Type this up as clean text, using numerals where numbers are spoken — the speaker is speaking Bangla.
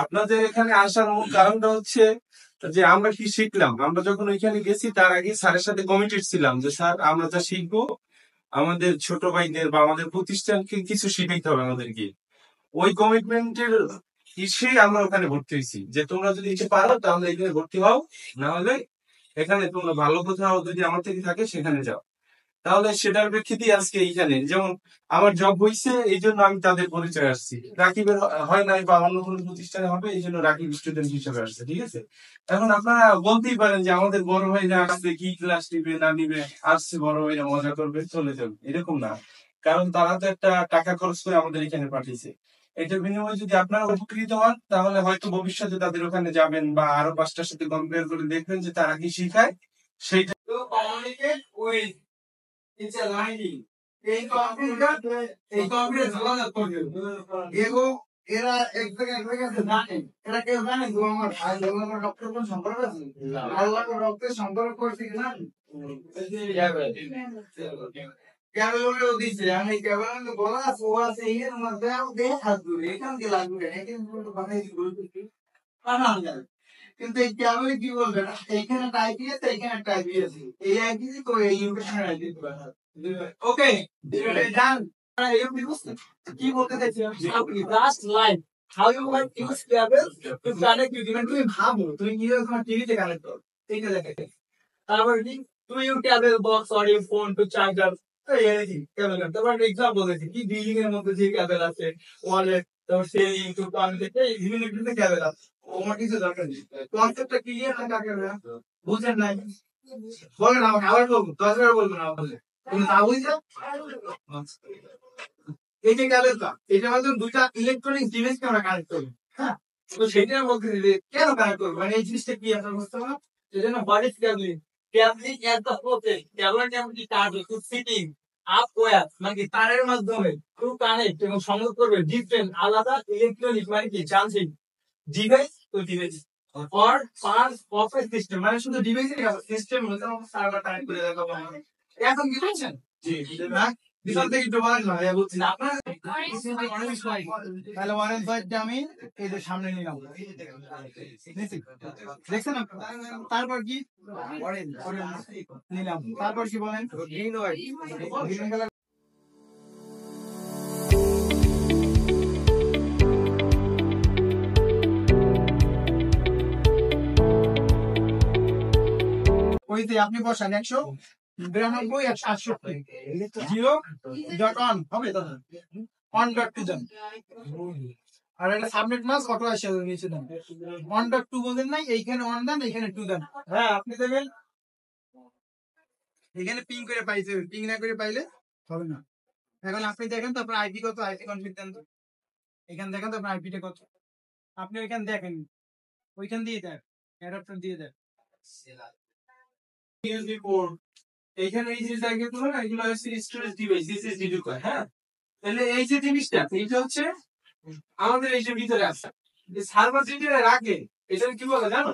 আপনাদের এখানে আসার মূল কারণটা হচ্ছে যে আমরা কি শিখলাম। আমরা যখন ওইখানে গেছি তার আগে স্যারের সাথে কমিটেড ছিলাম যে স্যার আমরা যা শিখবো আমাদের ছোট ভাইদের বা আমাদের প্রতিষ্ঠানকে কিছু শিখাইতে হবে আমাদেরকে। ওই কমিটমেন্টের ইসেই আমরা ওখানে ভর্তি হয়েছি যে তোমরা যদি ইচ্ছে পারো তাহলে এখানে ভর্তি হও, না হলে এখানে তোমরা ভালো কোথাও যদি আমার থেকে থাকে সেখানে যাও। তাহলে সেটার প্রেক্ষিতে আজকে এইখানে যেমন আমার জব হয়েছে এই জন্য আমি তাদের পরিচয় আসছি, রাকিবের হয় নাই বা অন্য কোনো প্রতিষ্ঠানে হবে এই জন্য রাকিব স্টুডেন্ট হিসেবে আসছে। ঠিক আছে, এখন আপনারা বলতেই পারেন যে আমাদের বড় ভাইরা আসছে কি ক্লাস নিবে না নিবে, আসছে বড় ভাইরা মজা করবে চলে যাবে, এরকম না। কারণ তারা তো একটা টাকা খরচ করে আমাদের এখানে পাঠিয়েছে। এটার বিনিময়ে যদি আপনারা উপকৃত হন তাহলে হয়তো ভবিষ্যতে তাদের ওখানে যাবেন বা আরো পাঁচটার সাথে কম্পেয়ার করে দেখবেন যে তারা কি শিখায় সেইটা। It's a lining. এই কম্পিউটার ঝামেলা করবে এগো এরা এক জায়গায় জানে, এরা কেউ জানে যে আমার ভাই আমার ডক্টর কোন সম্পর্ক আছে, আল্লাহ ডক্টর সম্পর্ক করছে কিনা কেবল দিছে। আমি কেবল বলা আছে ও আছে এর মধ্যে হাত ধরে এখান থেকে লাগবে এখানে বানাই বলতে কিন্তু এই কেবল কি বলবে না এইখানে টাইপ আছে এইখানে টাইপ আছে এই একই তো এই ইনফরমেশন আইডি ওকে ডান। কি বলতে চাইছি আপনি last line how you like use cable to connect you even তুমি ভাবো তুমি কিভাবে তোমার টিভিতে কানেক্ট করো এইটা দেখে। তারপর কি to you cable box or you phone to charger এই কেবল। তারপর এক্সাম্পল দিয়েছি কি বিল্ডিং এর মধ্যে যে কেবল আছে ওয়ালেট তারপর সেলিং টু কানেক্ট বিভিন্ন বিভিন্ন কেবল আছে। আমার কিছু দরকার নেই, কনসেপ্টটা ক্লিয়ার না কাকে বুঝেন নাই বলেন আমাকে আবার বলবো 10 বার বলবো না বলে তুমি না বুঝছো। এই যে কেবলটা এটা মাধ্যমে দুইটা ইলেকট্রনিক ডিভাইসকে আমরা কানেক্ট করি। হ্যাঁ, তো সেটার মধ্যে কেন কানেক্ট করবো মানে এই জিনিসটা কি আপনার বুঝতে পারো। সেজন্য what is cabling? Cabling at the process cable যেমন কি charge to sitting up wire মানে কি তারের মাধ্যমে টু কানেক্ট এবং সংযোগ করবে ডিফারেন্ট আলাদা ইলেকট্রনিক মানে কি যান্ত্রিক device to device for parts of a system মানে শুধু ডিভাইসের সিস্টেম হতে আমরা সার্ভার কানেক্ট করে দেখাবো। এখন কি বলছেন? জি না বিশাল থেকে একটু বলেন না বলছি আপনার তাহলে 1.5 আমি এই যে সামনে নিলাম দেখছেন তারপর কি নিলাম তারপর কি বলেন গ্রিন হোয়াইট ওইতে আপনি বসান 192 168 0.1 হবে তো 1.2 দেন আর এটা সাবমিট মাস অটো আসে নিচে দেন 1.2 বলেন নাই এইখানে 1 দেন এইখানে 2 দেন। হ্যাঁ আপনি দেবেন এখানে পিং করে পাইছে পিং না করে পাইলে হবে না। এখন আপনি দেখেন তো আপনার আইপি কত আইপি কনফিগ দেন তো এখানে দেখেন তো আপনার আইপিটা কত আপনি ওইখানে দেখেন ওইখান দিয়ে দেন অ্যাডাপ্টার দিয়ে দেন ইউএসবি পোর্ট এইখানে এই জিনিসটা আগে তো না এগুলো হচ্ছে storage device this is did you কয়। হ্যাঁ তাহলে এই যে জিনিসটা এইটা হচ্ছে আমাদের এই যে ভিতরে আছে এই সার্ভার যেটা রাখে এটা কি বলে জানো